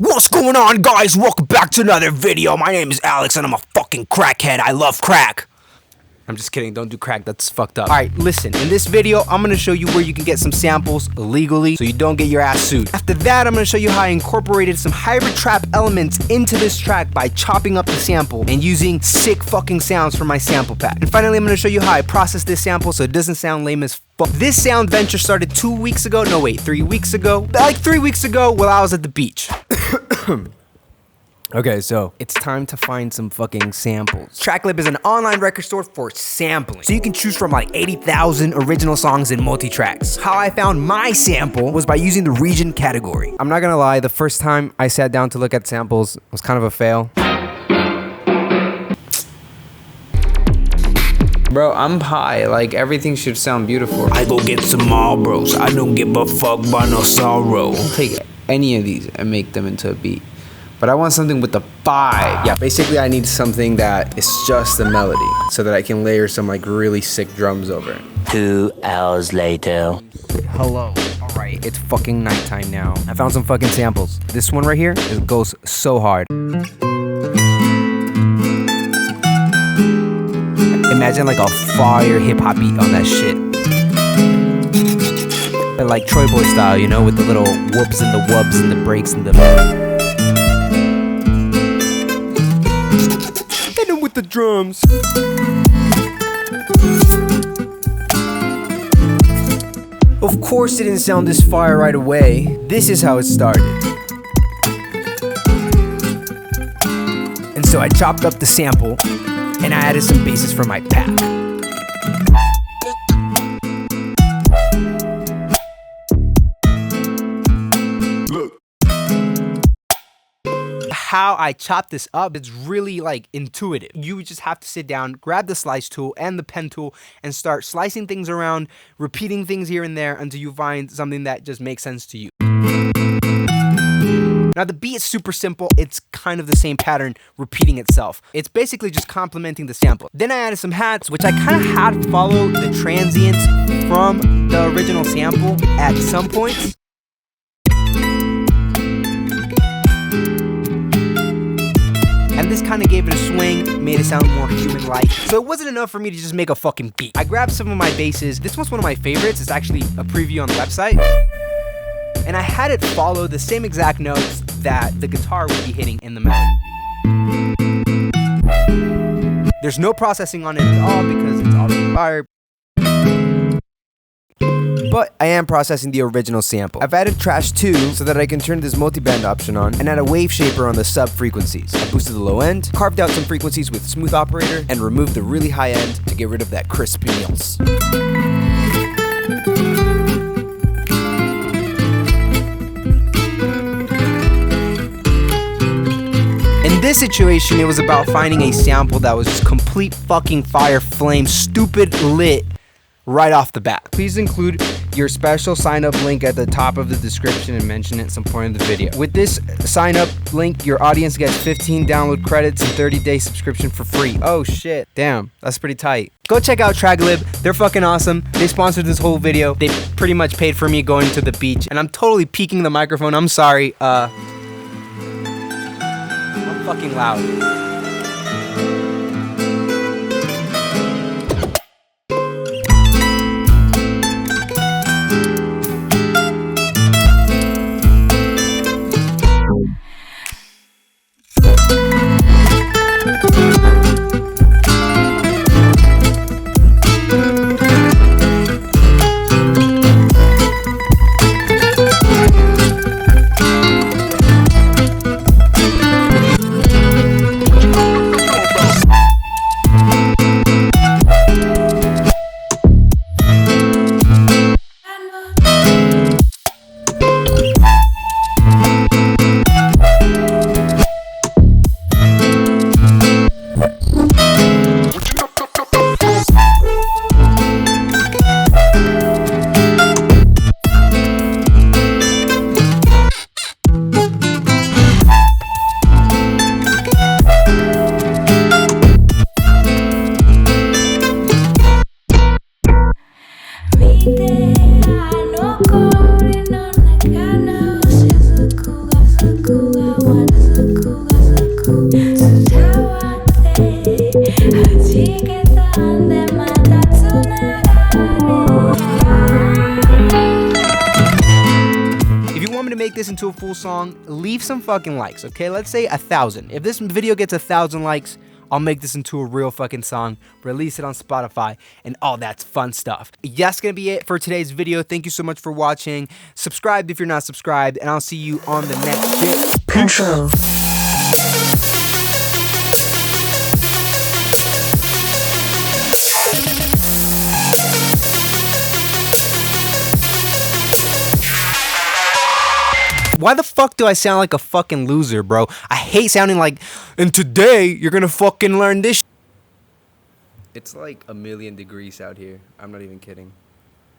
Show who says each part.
Speaker 1: What's going on, guys? Welcome back to another video. My name is Alex and I'm a fucking crackhead. I love crack. I'm just kidding, don't do crack, that's fucked up. Alright, listen, in this video, I'm gonna show you where you can get some samples illegally so you don't get your ass sued. After that, I'm gonna show you how I incorporated some hybrid trap elements into this track by chopping up the sample and using sick fucking sounds from my sample pack. And finally, I'm gonna show you how I process this sample so it doesn't sound lame as fuck. This sound venture started 3 weeks ago like 3 weeks ago while I was at the beach. Okay, so it's time to find some fucking samples. TrackLab is an online record store for sampling. So you can choose from like 80,000 original songs and multi-tracks. How I found my sample was by using the region category. I'm not gonna lie, the first time I sat down to look at samples was kind of a fail.
Speaker 2: Bro, I'm high. Like, everything should sound beautiful.
Speaker 1: I go get some Marlboros. I don't give a fuck about no sorrow.
Speaker 2: I'll take any of these and make them into a beat. But I want something with the vibe. Yeah, basically I need something that is just the melody so that I can layer some like really sick drums over it.
Speaker 3: 2 hours later.
Speaker 1: Hello. Alright, it's fucking nighttime now. I found some fucking samples. This one right here, it goes so hard. Imagine like a fire hip-hop beat on that shit. But like Troy Boy style, you know, with the little whoops and the wubs and the breaks and the... with the drums. Of course it didn't sound this fire right away. This is how it started. And so I chopped up the sample and I added some basses for my pack. How I chop this up, it's really like intuitive. You just have to sit down, grab the slice tool and the pen tool and start slicing things around, repeating things here and there until you find something that just makes sense to you. Now the beat is super simple, it's kind of the same pattern repeating itself. It's basically just complementing the sample. Then I added some hats, which I kind of had to follow the transients from the original sample at some points. And this kind of gave it a swing, made it sound more human-like. So it wasn't enough for me to just make a fucking beat. I grabbed some of my basses. This one's one of my favorites. It's actually a preview on the website. And I had it follow the same exact notes that the guitar would be hitting in the melody. There's no processing on it at all because it's already fired. But I am processing the original sample. I've added trash too so that I can turn this multiband option on and add a wave shaper on the sub frequencies. I boosted the low end, carved out some frequencies with smooth operator, and removed the really high end to get rid of that crispiness. In this situation, it was about finding a sample that was just complete fucking fire flame, stupid lit right off the bat. Please include your special sign up link at the top of the description and mention it at some point in the video. With this sign up link, your audience gets 15 download credits and 30-day subscription for free. Oh shit, damn, that's pretty tight. Go check out TrackLab, they're fucking awesome. They sponsored this whole video. They pretty much paid for me going to the beach, and I'm totally peeking the microphone, I'm sorry. I'm fucking loud. make this into a full song, leave some fucking likes, okay? Let's say 1,000. If this video gets 1,000 likes, I'll make this into a real fucking song, release it on Spotify, and all that fun stuff. That's gonna be it for today's video. Thank you so much for watching. Subscribe if you're not subscribed, and I'll see you on the next shit.
Speaker 4: Control.
Speaker 1: Why the fuck do I sound like a fucking loser, bro? I hate sounding like, and today you're gonna fucking learn this.
Speaker 2: It's like 1,000,000 degrees out here. I'm not even kidding.